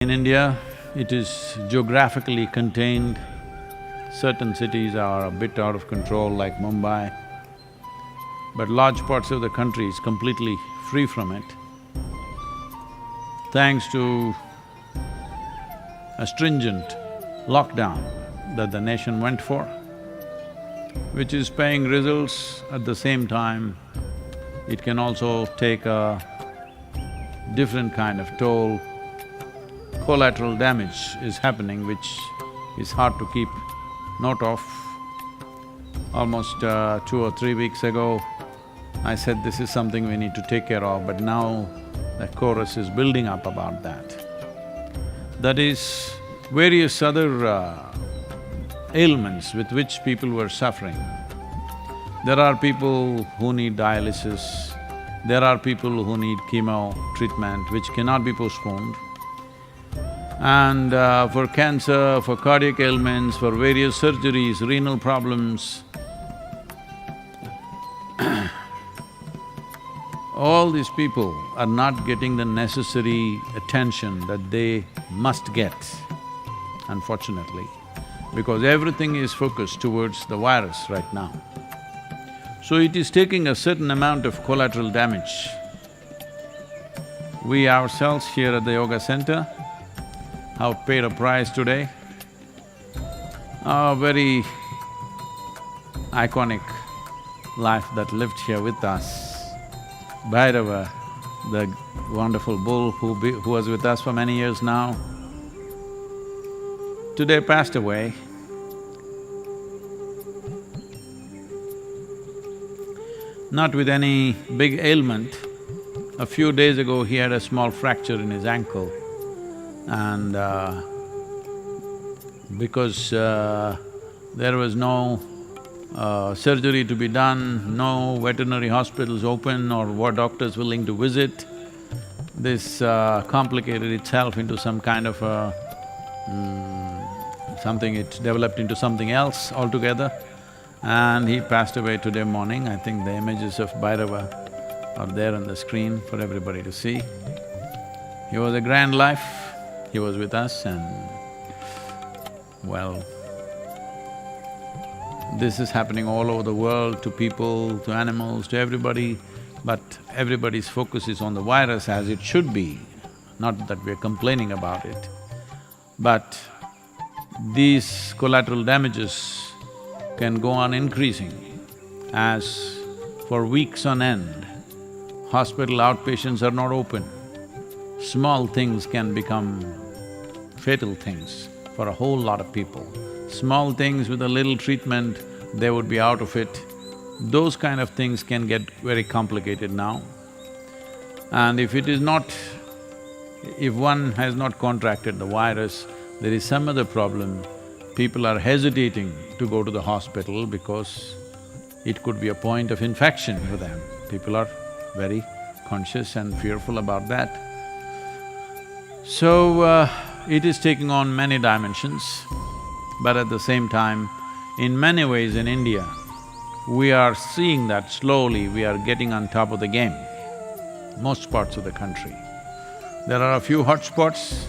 In India, it is geographically contained. Certain cities are a bit out of control like Mumbai, but large parts of the country is completely free from it. Thanks to a stringent lockdown that the nation went for, which is paying results. At the same time, it can also take a different kind of toll. Collateral damage is happening, which is hard to keep note of. Almost 2 or 3 weeks ago, I said this is something we need to take care of, but now the chorus is building up about that. That is, various other ailments with which people were suffering. There are people who need dialysis, there are people who need chemo treatment which cannot be postponed. And for cancer, for cardiac ailments, for various surgeries, renal problems, all these people are not getting the necessary attention that they must get, unfortunately, because everything is focused towards the virus right now. So it is taking a certain amount of collateral damage. We ourselves here at the yoga center have paid a price today. A very iconic life that lived here with us. Bhairava, the wonderful bull who was with us for many years now, today passed away. Not with any big ailment. A few days ago, he had a small fracture in his ankle. And because there was no surgery to be done, no veterinary hospitals open or what doctors willing to visit, this complicated itself into some kind of something, it developed into something else altogether. And he passed away today morning. I think the images of Bhairava are there on the screen for everybody to see. He was a grand life. He was with us and, well, this is happening all over the world, to people, to animals, to everybody, but everybody's focus is on the virus as it should be, not that we're complaining about it. But these collateral damages can go on increasing as for weeks on end, hospital outpatients are not open. Small things can become fatal things for a whole lot of people. Small things with a little treatment, they would be out of it. Those kind of things can get very complicated now. And if one has not contracted the virus, there is some other problem, people are hesitating to go to the hospital because it could be a point of infection for them. People are very conscious and fearful about that. So, it is taking on many dimensions, but at the same time, in many ways in India, we are seeing that slowly we are getting on top of the game, most parts of the country. There are a few hotspots.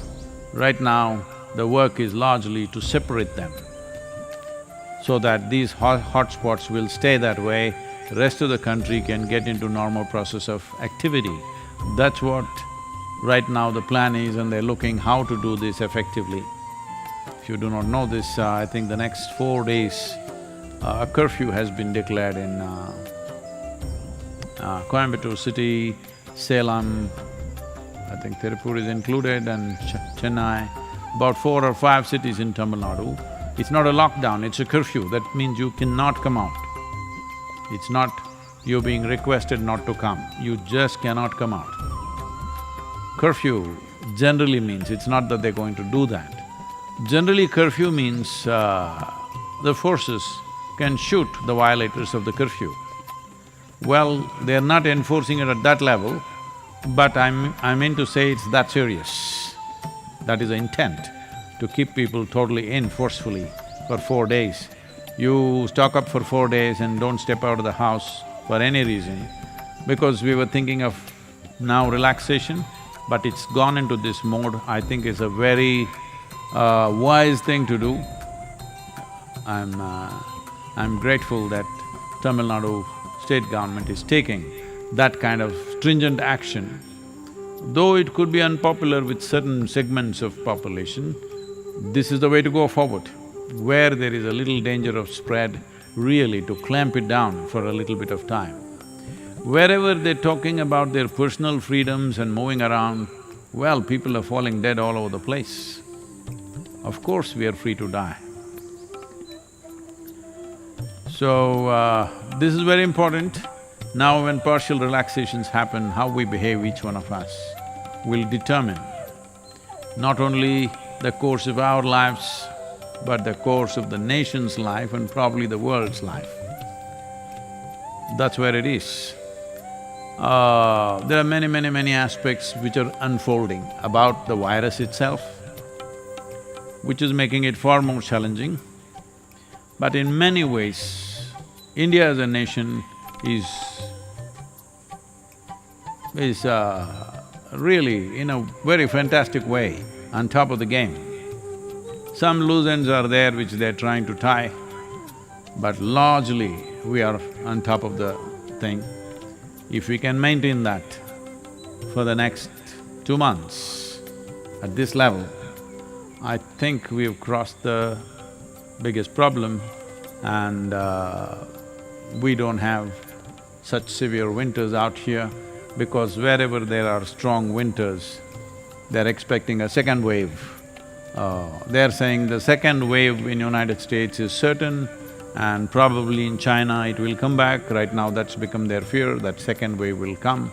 Right now, the work is largely to separate them so that these hotspots will stay that way, rest of the country can get into normal process of activity. That's what right now the plan is, and they're looking how to do this effectively. If you do not know this, I think the next 4 days, a curfew has been declared in Coimbatore city, Salem, I think Tirupur is included, and Chennai, about 4 or 5 cities in Tamil Nadu. It's not a lockdown, it's a curfew. That means you cannot come out. It's not you being requested not to come, you just cannot come out. Curfew generally means, it's not that they're going to do that. Generally, curfew means the forces can shoot the violators of the curfew. Well, they're not enforcing it at that level, but I mean to say it's that serious. That is the intent, to keep people totally in forcefully for 4 days. You stock up for 4 days and don't step out of the house for any reason, because we were thinking of now relaxation. but it's gone into this mode. I think it's a very wise thing to do. I'm grateful that Tamil Nadu state government is taking that kind of stringent action. Though it could be unpopular with certain segments of population, this is the way to go forward. Where there is a little danger of spread, really to clamp it down for a little bit of time. Wherever they're talking about their personal freedoms and moving around, well, people are falling dead all over the place. Of course we are free to die. So, this is very important. Now when partial relaxations happen, how we behave, each one of us, will determine not only the course of our lives, but the course of the nation's life and probably the world's life. That's where it is. There are many aspects which are unfolding about the virus itself, which is making it far more challenging. But in many ways, India as a nation is really, in a very fantastic way, on top of the game. Some loose ends are there which they're trying to tie, but largely we are on top of the thing. If we can maintain that for the next 2 months at this level, I think we've crossed the biggest problem and we don't have such severe winters out here, because wherever there are strong winters, they're expecting a second wave. They're saying the second wave in United States is certain and probably in China it will come back. Right now that's become their fear, that second wave will come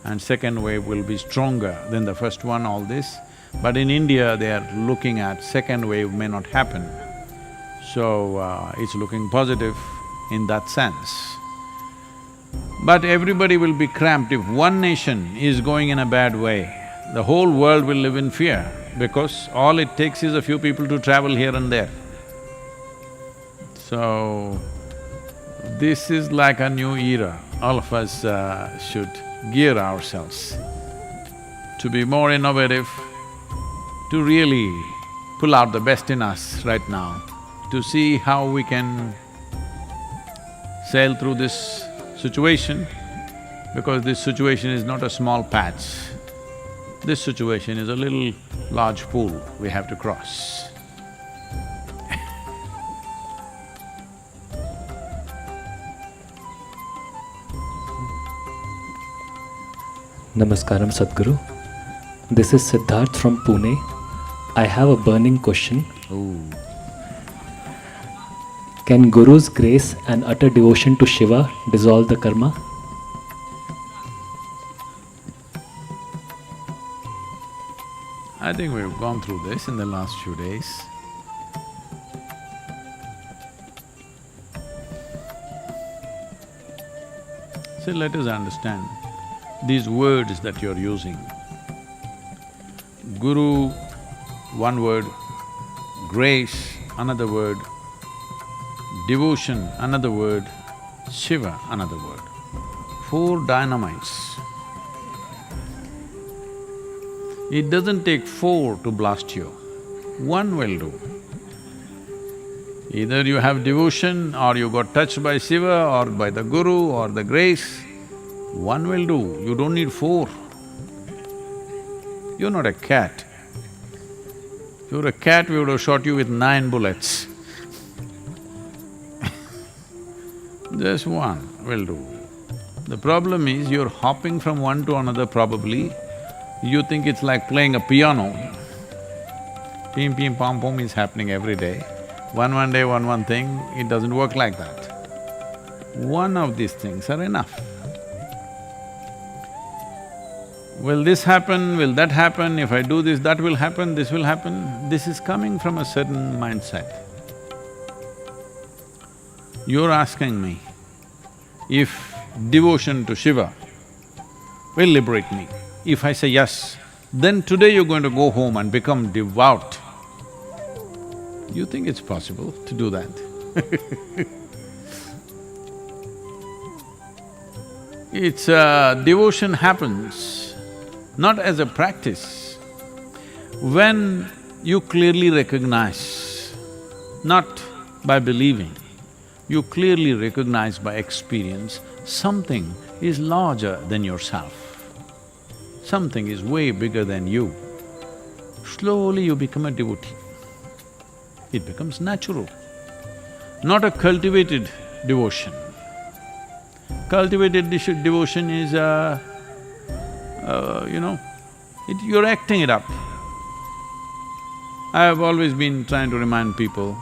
and second wave will be stronger than the first one, all this. But in India, they are looking at second wave may not happen. So, it's looking positive in that sense. But everybody will be cramped. If one nation is going in a bad way, the whole world will live in fear, because all it takes is a few people to travel here and there. So, this is like a new era. All of us should gear ourselves to be more innovative, to really pull out the best in us right now, to see how we can sail through this situation, because this situation is not a small patch. This situation is a little large pool we have to cross. Namaskaram Sadhguru. This is Siddharth from Pune. I have a burning question. Ooh. Can Guru's grace and utter devotion to Shiva dissolve the karma? I think we've gone through this in the last few days. So let us understand these words that you're using. Guru, one word; grace, another word; devotion, another word; Shiva, another word. 4 dynamites. It doesn't take 4 to blast you, 1 will do. Either you have devotion, or you got touched by Shiva, or by the Guru, or the grace, 1 will do, you don't need 4. You're not a cat. If you were a cat, we would have shot you with 9 bullets. Just 1 will do. The problem is, you're hopping from one to another probably. You think it's like playing a piano. Pim, pim, pom, pom is happening every day. One day, one thing, it doesn't work like that. One of these things are enough. Will this happen? Will that happen? If I do this, that will happen, this will happen. This is coming from a certain mindset. You're asking me if devotion to Shiva will liberate me. If I say yes, then today you're going to go home and become devout. You think it's possible to do that? Devotion happens not as a practice. When you clearly recognize, not by believing, you clearly recognize by experience, something is larger than yourself. Something is way bigger than you. Slowly you become a devotee. It becomes natural, not a cultivated devotion. Cultivated devotion is you're acting it up. I have always been trying to remind people,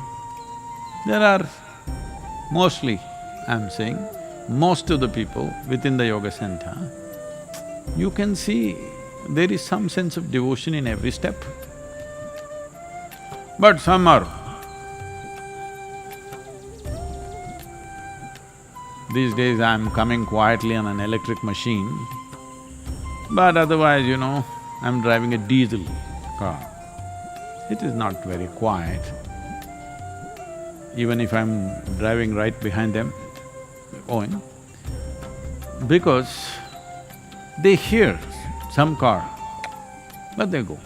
there are mostly, I'm saying, most of the people within the yoga center, you can see there is some sense of devotion in every step. But some are… These days I'm coming quietly on an electric machine, but otherwise, I'm driving a diesel car. It is not very quiet. Even if I'm driving right behind them, going, because they hear some car, but they go.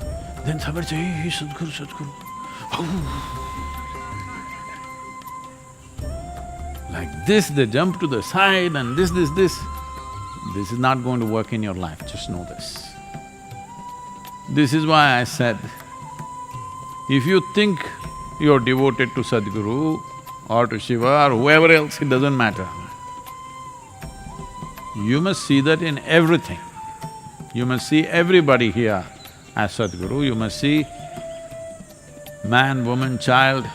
Then somebody say, hey, Sadhguru, Sadhguru. Like this, they jump to the side and this. This is not going to work in your life, just know this. This is why I said, if you think you're devoted to Sadhguru or to Shiva or whoever else, it doesn't matter. You must see that in everything. You must see everybody here as Sadhguru, you must see man, woman, child,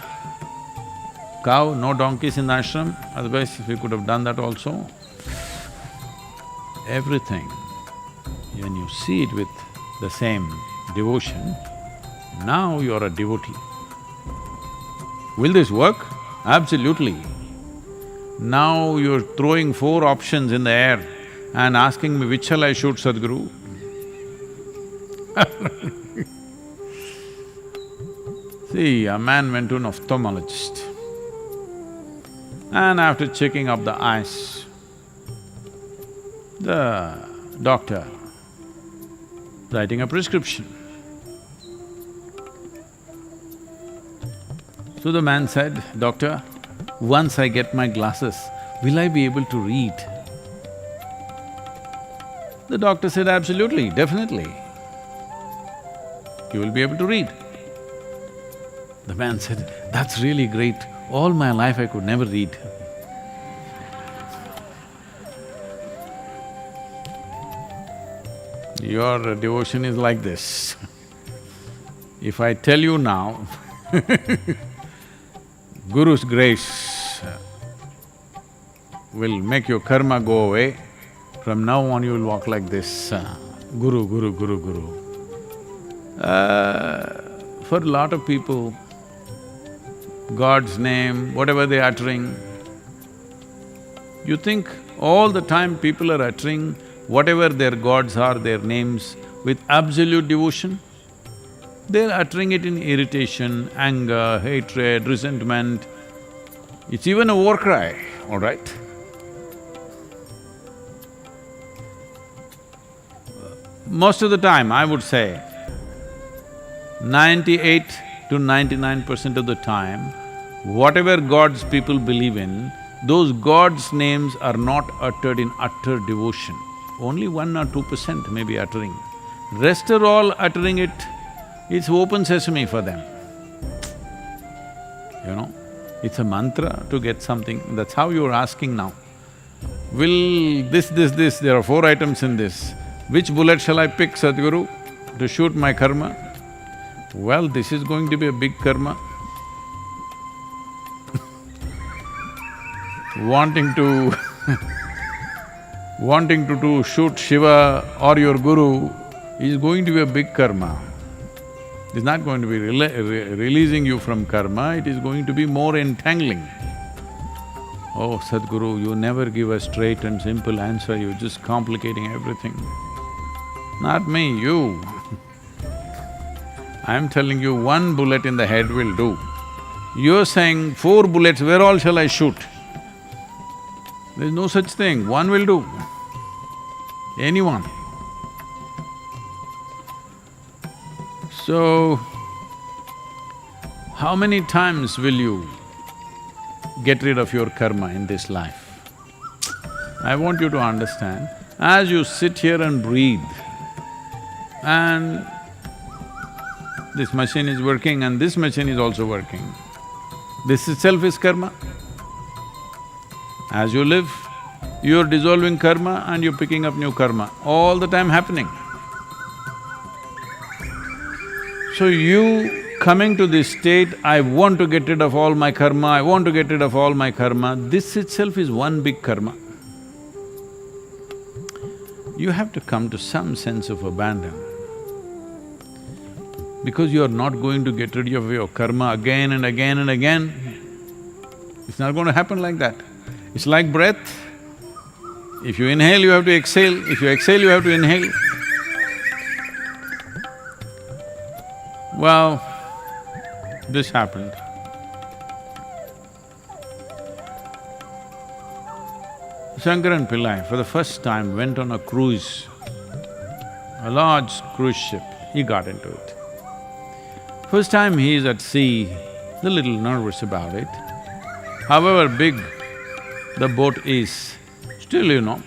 cow, no donkeys in the ashram, otherwise we could have done that also. Everything, when you see it with the same devotion, now you're a devotee. Will this work? Absolutely. Now you're throwing four options in the air and asking me, which shall I shoot, Sadhguru? See, a man went to an ophthalmologist, and after checking up the eyes, the doctor writing a prescription. So the man said, Doctor, once I get my glasses, will I be able to read? The doctor said, absolutely, definitely. You will be able to read. The man said, that's really great, all my life I could never read. Your devotion is like this. If I tell you now, Guru's grace will make your karma go away, from now on you will walk like this, Guru, Guru, Guru, Guru. For a lot of people, God's name, whatever they're uttering, you think all the time people are uttering whatever their gods are, their names, with absolute devotion? They're uttering it in irritation, anger, hatred, resentment. It's even a war cry, all right? Most of the time, I would say, 98 to 99% of the time, whatever gods people believe in, those gods' names are not uttered in utter devotion. Only 1 or 2% may be uttering. Rest are all uttering it, it's open sesame for them. It's a mantra to get something, that's how you're asking now. Will this, there are 4 items in this. Which bullet shall I pick, Sadhguru, to shoot my karma? Well, this is going to be a big karma. Wanting to shoot Shiva or your Guru is going to be a big karma. It's not going to be releasing you from karma, it is going to be more entangling. Oh, Sadhguru, you never give a straight and simple answer, you're just complicating everything. Not me, you. I'm telling you, 1 bullet in the head will do. You're saying 4 bullets, where all shall I shoot? There's no such thing, 1 will do. Anyone. So, how many times will you get rid of your karma in this life? I want you to understand, as you sit here and breathe, and this machine is working and this machine is also working, this itself is karma. As you live, you're dissolving karma and you're picking up new karma, all the time happening. So you coming to this state, I want to get rid of all my karma, I want to get rid of all my karma, this itself is one big karma. You have to come to some sense of abandon. Because you are not going to get rid of your karma again and again and again, it's not going to happen like that. It's like breath. If you inhale, you have to exhale. If you exhale, you have to inhale. Well, this happened. Shankaran Pillai for the first time went on a cruise, a large cruise ship, he got into it. First time he is at sea, he's a little nervous about it. However big the boat is, still even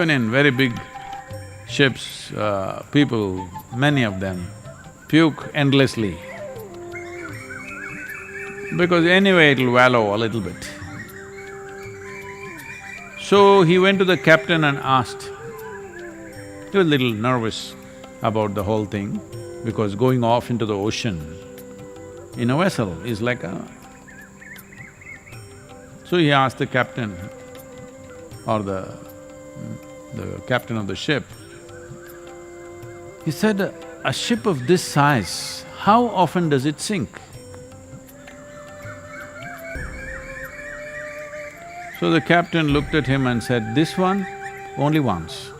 in very big ships, people, many of them, puke endlessly. Because anyway it'll wallow a little bit. So he went to the captain and asked. He was a little nervous about the whole thing, because going off into the ocean in a vessel is like a… So he asked the captain or the captain of the ship, he said, a ship of this size, how often does it sink? So the captain looked at him and said, this one, only once.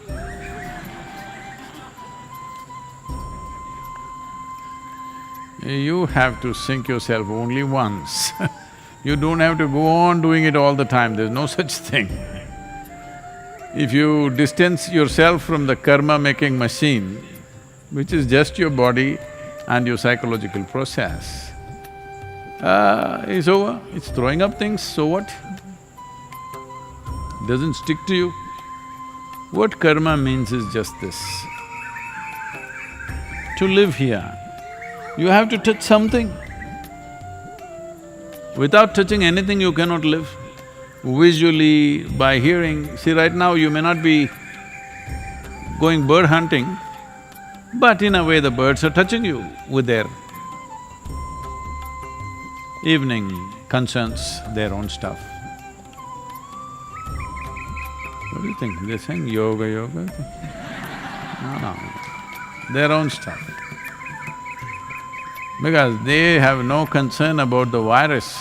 You have to sink yourself only once. You don't have to go on doing it all the time, there's no such thing. If you distance yourself from the karma-making machine, which is just your body and your psychological process, it's over, it's throwing up things, so what? Doesn't stick to you. What karma means is just this. To live here, you have to touch something. Without touching anything, you cannot live. Visually, by hearing, see right now you may not be going bird hunting, but in a way the birds are touching you with their evening concerns, their own stuff. What do you think? They're saying yoga, yoga? No, their own stuff. Because they have no concern about the virus.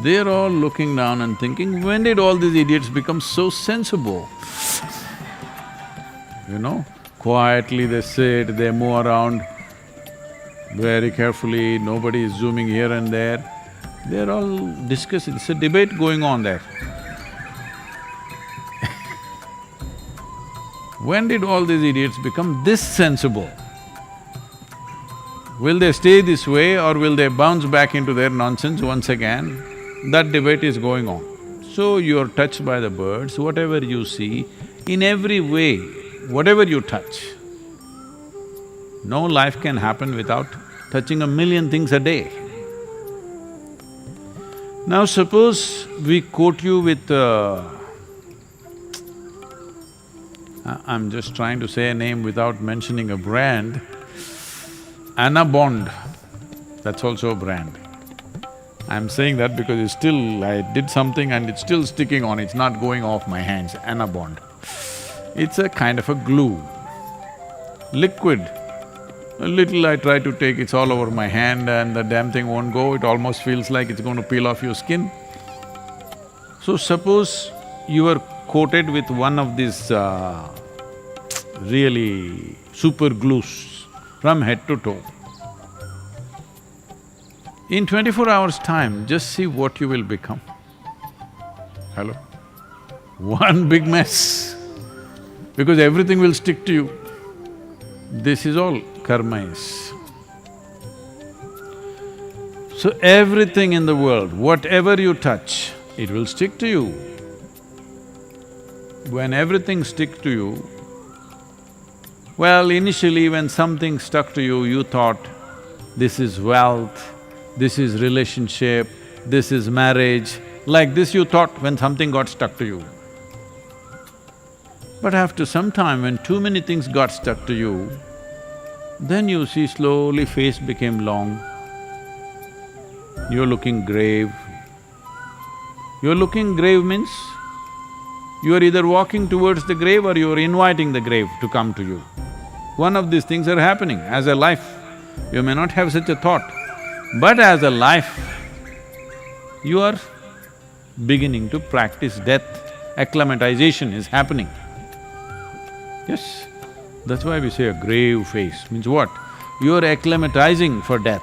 They're all looking down and thinking, when did all these idiots become so sensible? Quietly they sit, they move around very carefully, nobody is zooming here and there. They're all discussing, it's a debate going on there. When did all these idiots become this sensible? Will they stay this way or will they bounce back into their nonsense once again? That debate is going on. So you're touched by the birds, whatever you see, in every way, whatever you touch. No life can happen without touching a million things a day. Now suppose we quote you with I'm just trying to say a name without mentioning a brand, Anna Bond, that's also a brand. I'm saying that because it's still… I did something and it's still sticking on, it's not going off my hands, Anna Bond. It's a kind of a glue, liquid. A little I try to take, it's all over my hand and the damn thing won't go, it almost feels like it's going to peel off your skin. So suppose you were coated with one of these really super glues from head to toe. In 24 hours' time, just see what you will become. Hello? One big mess. because everything will stick to you. This is all karma is. So everything in the world, whatever you touch, it will stick to you. When everything sticks to you, well, initially when something stuck to you, you thought, this is wealth, this is relationship, this is marriage, like this you thought when something got stuck to you. But after some time, when too many things got stuck to you, then you see slowly face became long, you're looking grave. You're looking grave means you're either walking towards the grave or you're inviting the grave to come to you. One of these things are happening. As a life, you may not have such a thought, but as a life, you are beginning to practice death. Acclimatization is happening. Yes, that's why we say a grave face. Means what? You're acclimatizing for death.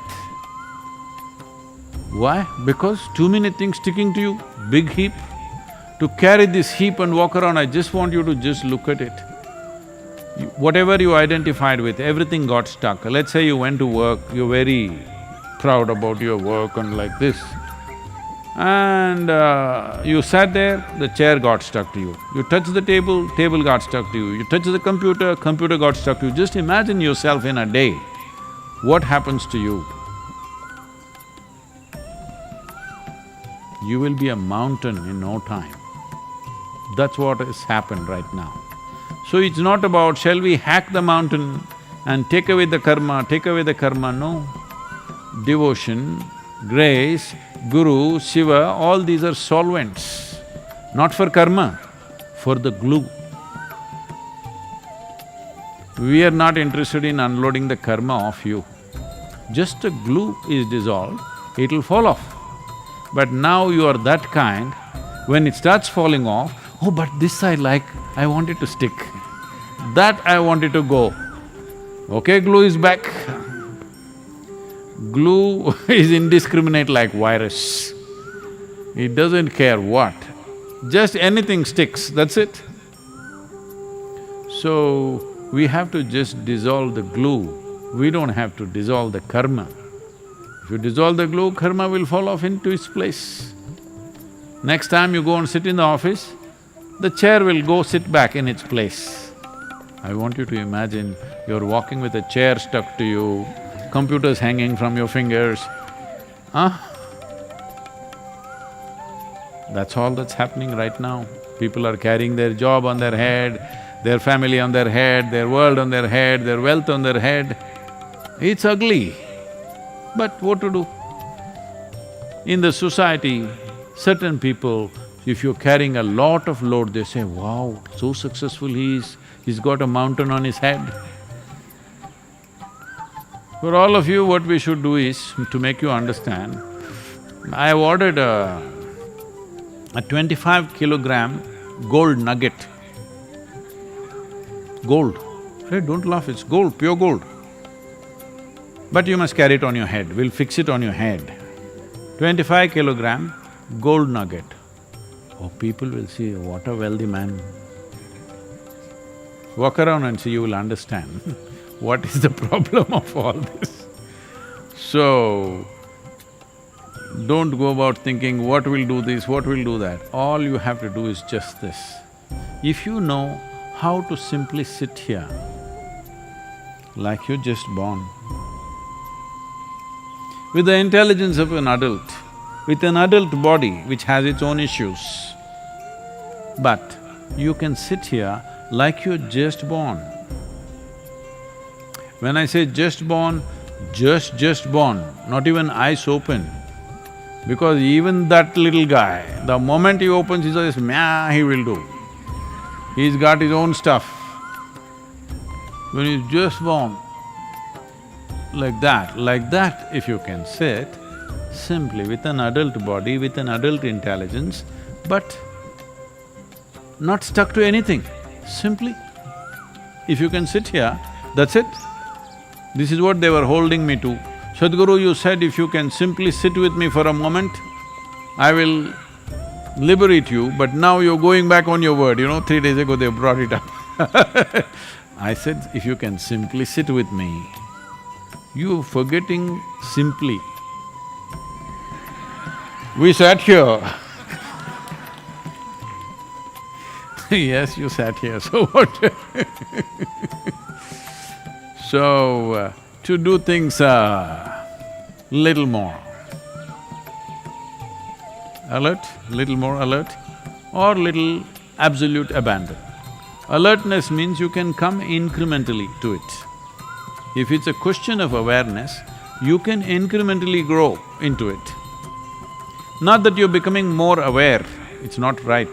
Why? Because too many things sticking to you, big heap. To carry this heap and walk around, I just want you to just look at it. Whatever you identified with, everything got stuck. Let's say you went to work, you're very proud about your work and like this. And you sat there, the chair got stuck to you. You touched the table, table got stuck to you. You touched the computer, computer got stuck to you. Just imagine yourself in a day. What happens to you? You will be a mountain in no time. That's what has happened right now. So it's not about, shall we hack the mountain and take away the karma, no. Devotion, grace, Guru, Shiva, all these are solvents, not for karma, for the glue. We are not interested in unloading the karma off you. Just the glue is dissolved, it'll fall off. But now you are that kind, when it starts falling off, oh, but this I like, I want it to stick. That I want it to go. Okay, glue is back. Glue is indiscriminate like virus. It doesn't care what, just anything sticks, that's it. So, we have to just dissolve the glue, we don't have to dissolve the karma. If you dissolve the glue, karma will fall off into its place. Next time you go and sit in the office, the chair will go sit back in its place. I want you to imagine you're walking with a chair stuck to you, computers hanging from your fingers, huh? That's all that's happening right now. People are carrying their job on their head, their family on their head, their world on their head, their wealth on their head. It's ugly. But what to do? In the society, certain people, if you're carrying a lot of load, they say, wow, so successful he is, he's got a mountain on his head. For all of you, what we should do is, to make you understand, I have ordered a 25-kilogram gold nugget. Gold. Hey, don't laugh, it's gold, pure gold. But you must carry it on your head, we'll fix it on your head. 25-kilogram gold nugget. Oh, people will see, what a wealthy man. Walk around and see, you will understand what is the problem of all this. So, don't go about thinking, what will do this, what will do that. All you have to do is just this. If you know how to simply sit here, like you're just born, with the intelligence of an adult, with an adult body which has its own issues, but you can sit here like you're just born. When I say just born, just born, not even eyes open. Because even that little guy, the moment he opens his eyes, meow, he will do. He's got his own stuff. When he's just born, like that if you can sit, simply with an adult body, with an adult intelligence, but not stuck to anything, simply. If you can sit here, that's it. This is what they were holding me to. Sadhguru, you said if you can simply sit with me for a moment, I will liberate you, but now you're going back on your word, 3 days ago they brought it up I said, if you can simply sit with me, you forgetting simply. We sat here. Yes, you sat here, so what? So, to do things little more alert, or little absolute abandon. Alertness means you can come incrementally to it. If it's a question of awareness, you can incrementally grow into it. Not that you're becoming more aware, it's not right.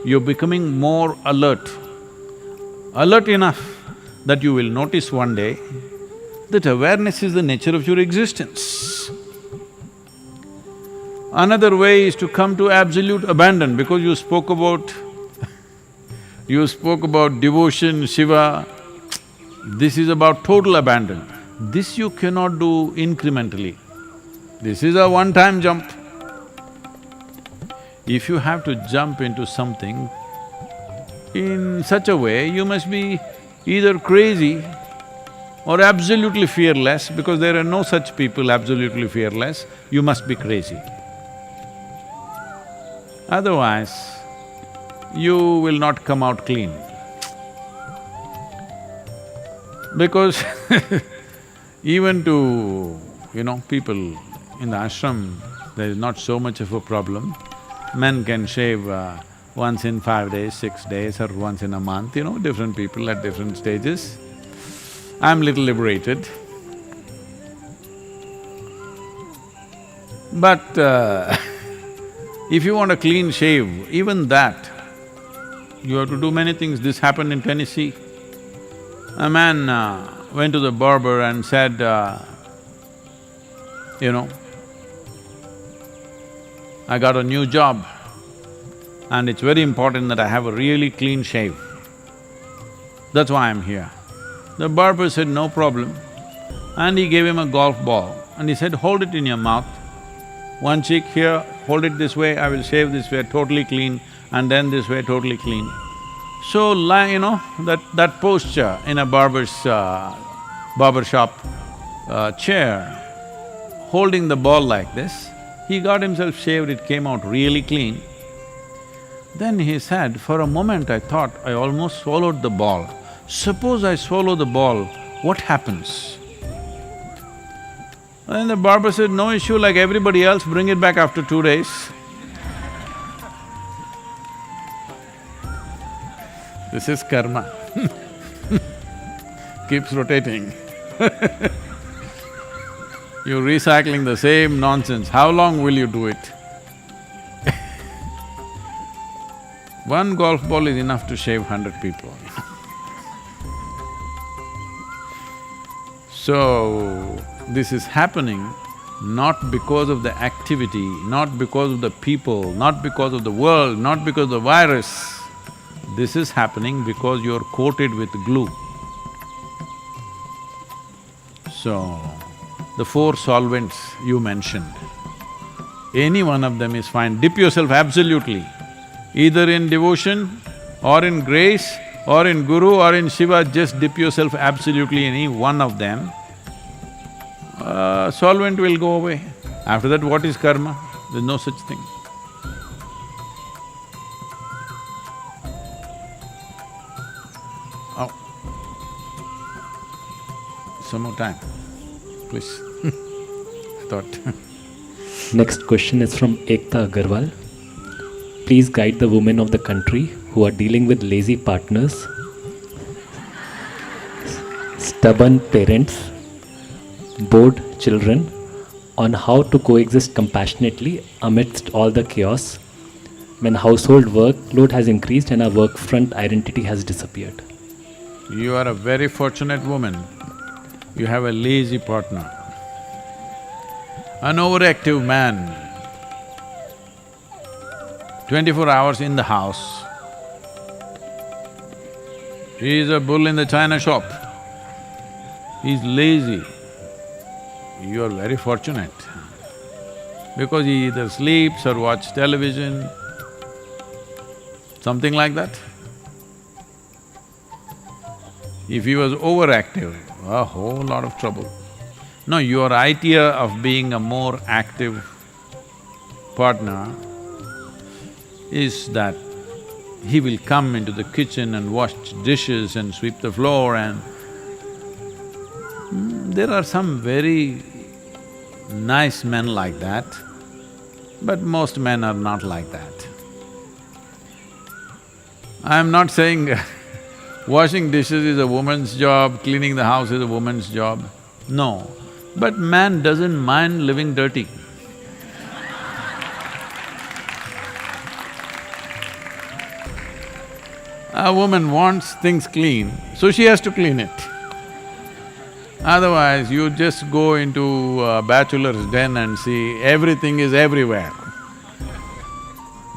You're becoming more alert. Alert enough that you will notice one day that awareness is the nature of your existence. Another way is to come to absolute abandon, because you spoke about you spoke about devotion, Shiva. This is about total abandon. This you cannot do incrementally. This is a one-time jump. If you have to jump into something in such a way, you must be either crazy or absolutely fearless, because there are no such people absolutely fearless, you must be crazy. Otherwise, you will not come out clean. Because even to, people in the ashram, there is not so much of a problem. Men can shave once in 5 days, 6 days, or once in a month, different people at different stages. I'm little liberated. But if you want a clean shave, even that, you have to do many things. This happened in Tennessee. A man went to the barber and said, I got a new job and it's very important that I have a really clean shave. That's why I'm here. The barber said, no problem. And he gave him a golf ball and he said, hold it in your mouth. One cheek here, hold it this way, I will shave this way, totally clean, and then this way, totally clean. So, that posture in a barbershop chair, holding the ball like this, he got himself shaved, it came out really clean. Then he said, for a moment I thought I almost swallowed the ball. Suppose I swallow the ball, what happens? And the barber said, no issue, like everybody else, bring it back after 2 days. This is karma. Keeps rotating. You're recycling the same nonsense, how long will you do it? One golf ball is enough to shave 100 people. So, this is happening not because of the activity, not because of the people, not because of the world, not because of the virus. This is happening because you're coated with glue. So, the 4 solvents you mentioned, any one of them is fine. Dip yourself absolutely, either in devotion or in grace or in Guru or in Shiva, just dip yourself absolutely any one of them. Solvent will go away. After that, what is karma? There's no such thing. Oh. Some more time, please. I thought Next question is from Ekta Agarwal. Please guide the women of the country who are dealing with lazy partners, stubborn parents, bored children, on how to coexist compassionately amidst all the chaos when household workload has increased and our work front identity has disappeared. you are a very fortunate woman. You have a lazy partner. An overactive man, 24 hours in the house, he is a bull in the china shop. He's lazy. You are very fortunate, because he either sleeps or watches television, something like that. If he was overactive, a whole lot of trouble. No, your idea of being a more active partner is that he will come into the kitchen and wash dishes and sweep the floor and… there are some very nice men like that, but most men are not like that. I am not saying washing dishes is a woman's job, cleaning the house is a woman's job. No, but man doesn't mind living dirty. A woman wants things clean, so she has to clean it. Otherwise, you just go into a bachelor's den and see everything is everywhere.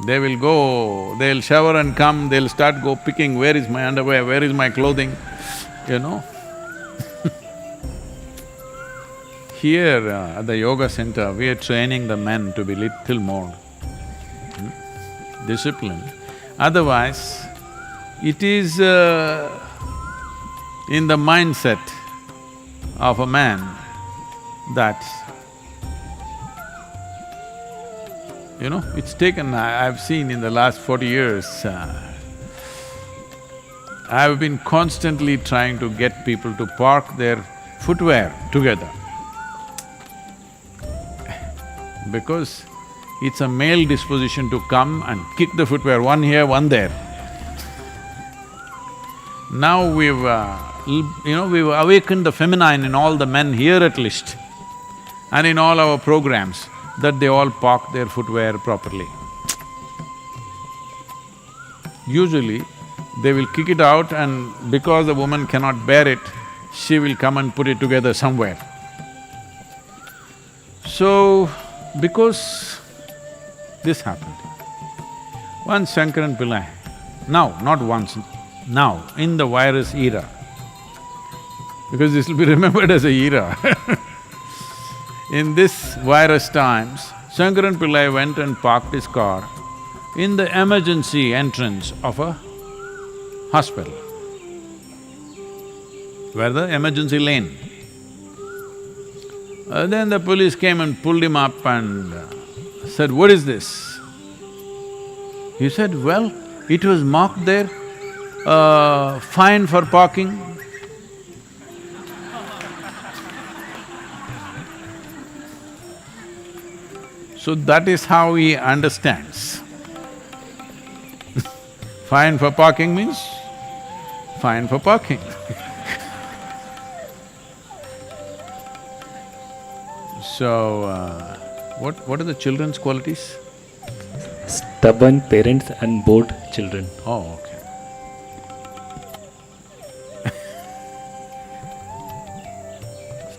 They will go, they'll shower and come, they'll start go picking, where is my underwear, where is my clothing, you know. Here at the yoga center, we are training the men to be little more disciplined. Otherwise, it is in the mindset of a man that, you know, it's taken… I've seen in the last 40 years, I've been constantly trying to get people to park their footwear together. Because it's a male disposition to come and kick the footwear, one here, one there. Now we've we've awakened the feminine in all the men here at least, and in all our programs, that they all park their footwear properly. Usually, they will kick it out and because the woman cannot bear it, she will come and put it together somewhere. So, because this happened, once Shankaran Pillai, now, not once, now, in the virus era, because this will be remembered as a era in this virus times, Shankaran Pillai went and parked his car in the emergency entrance of a hospital, where the emergency lane. Then the police came and pulled him up and said, "What is this?" He said, "Well, it was marked there, fine for parking." So that is how he understands. Fine for parking means fine for parking. So, what are the children's qualities? Stubborn parents and bored children. Oh, okay.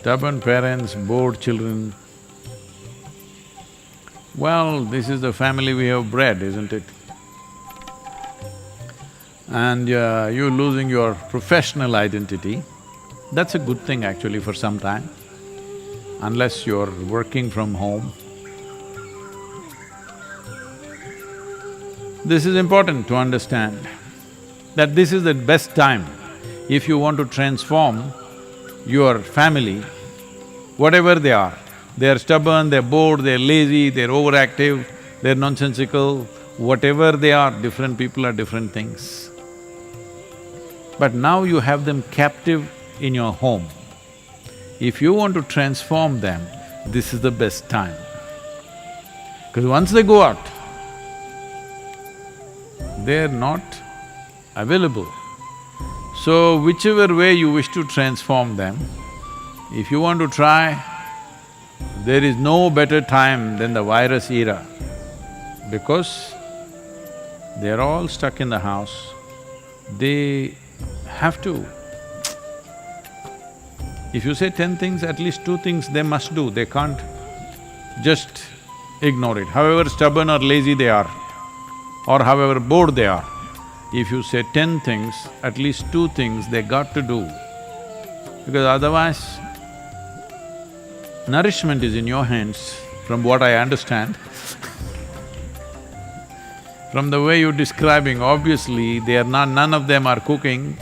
Stubborn parents, bored children. Well, this is the family we have bred, isn't it? And you losing your professional identity, that's a good thing actually for some time, unless you're working from home. This is important to understand, that this is the best time if you want to transform your family, whatever they are. They are stubborn, they're bored, they're lazy, they're overactive, they're nonsensical, whatever they are, different people are different things. But now you have them captive in your home. If you want to transform them, this is the best time. Because once they go out, they're not available. So whichever way you wish to transform them, if you want to try, there is no better time than the virus era, because they're all stuck in the house. They have to… If you say 10 things, at least 2 things they must do, they can't just ignore it. However stubborn or lazy they are, or however bored they are, if you say 10 things, at least 2 things they got to do, because otherwise, nourishment is in your hands, from what I understand. From the way you're describing, obviously they are not… none of them are cooking.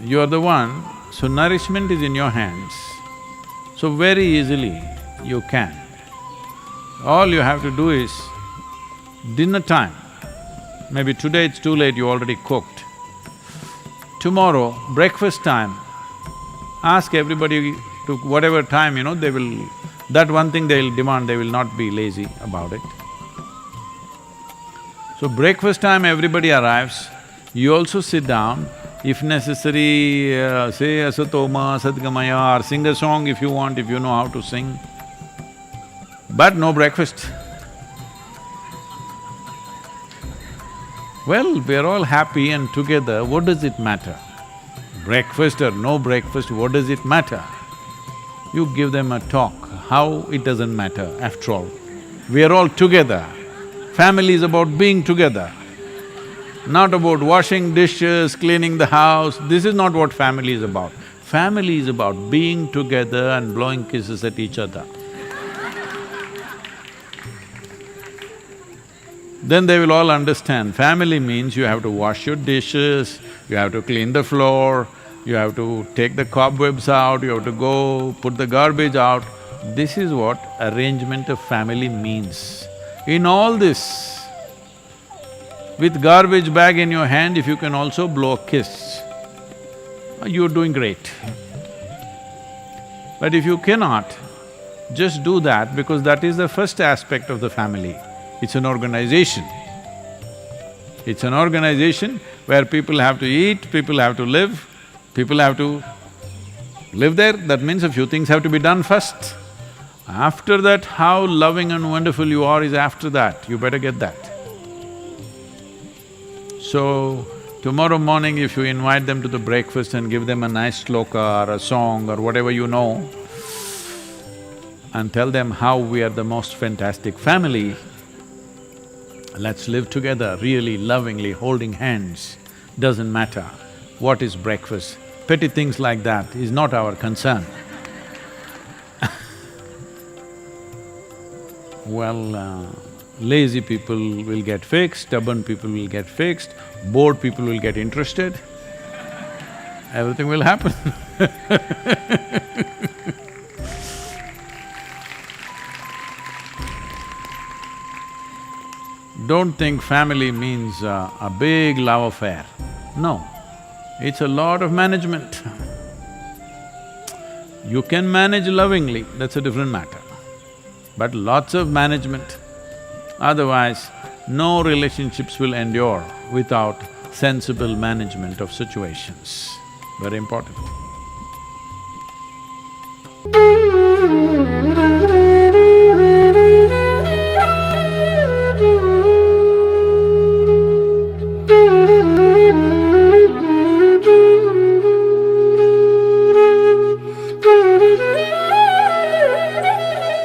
You are the one, so nourishment is in your hands, so very easily you can. All you have to do is, dinner time, maybe today it's too late, you already cooked. Tomorrow, breakfast time, ask everybody to whatever time, they will… that one thing they'll demand, they will not be lazy about it. So breakfast time everybody arrives, you also sit down, if necessary, say asatoma, sadgamaya, or sing a song if you want, if you know how to sing, but no breakfast. Well, we're all happy and together, what does it matter? Breakfast or no breakfast, what does it matter? You give them a talk, how it doesn't matter after all. We're all together. Family is about being together, not about washing dishes, cleaning the house. This is not what family is about. Family is about being together and blowing kisses at each other. Then they will all understand, family means you have to wash your dishes, you have to clean the floor, you have to take the cobwebs out, you have to go put the garbage out. This is what arrangement of family means. In all this, with garbage bag in your hand, if you can also blow a kiss, you're doing great. But if you cannot, just do that because that is the first aspect of the family. It's an organization. It's an organization where people have to eat, people have to live, people have to live there. That means a few things have to be done first. After that, how loving and wonderful you are is after that, you better get that. So, tomorrow morning if you invite them to the breakfast and give them a nice shloka or a song or whatever you know, and tell them how we are the most fantastic family, let's live together really lovingly, holding hands, doesn't matter what is breakfast. Petty things like that is not our concern. Well, lazy people will get fixed, stubborn people will get fixed, bored people will get interested, everything will happen. Don't think family means a big love affair. No, it's a lot of management. You can manage lovingly, that's a different matter. But lots of management. Otherwise, no relationships will endure without sensible management of situations. Very important.